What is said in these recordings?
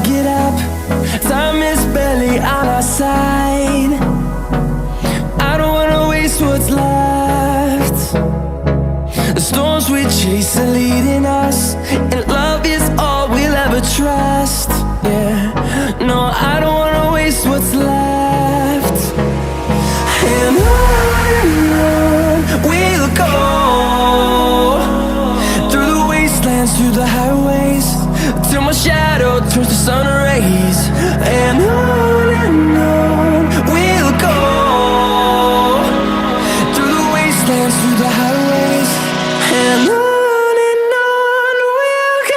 get up. Time is barely on our side. I don't wanna waste what's left. The storms we chase are leading us, and love is all we'll ever trust. Yeah, no, I don't wanna waste what's left. And on we'll go, through the wastelands, through the highways, till my shadow turns to sun rays. And on we'll go, through the wastelands, through the highways, and on we'll go.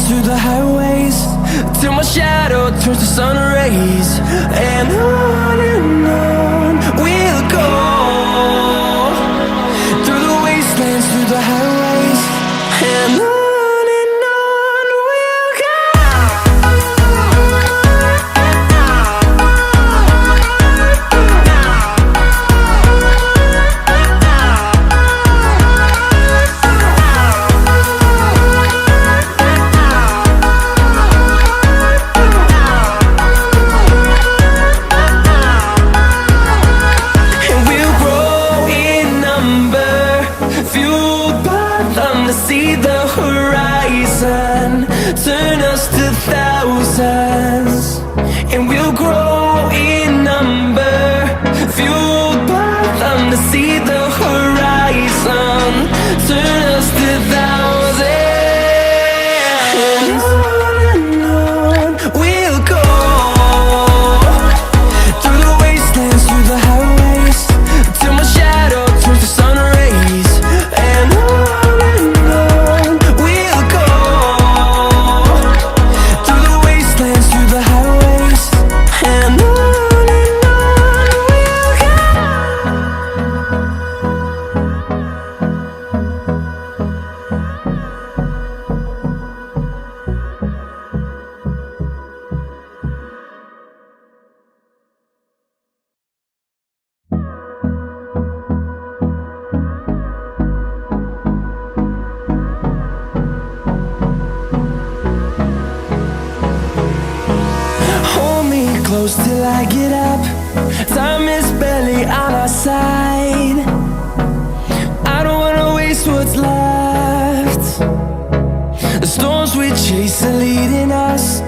Through the highways, till my shadow turns to sun rays. And on we'll go, through the wastelands, through the highways, and on. See the horizon turn us to thousands, and we'll grow in number, fueled by them. To see the horizon turn us to thousands, and on we'll go, through the wastelands, through the highways, till my shadow turns to sun rays. And on close till I get up. Time is barely on our side. I don't wanna waste what's left. The storms we chase are leading us,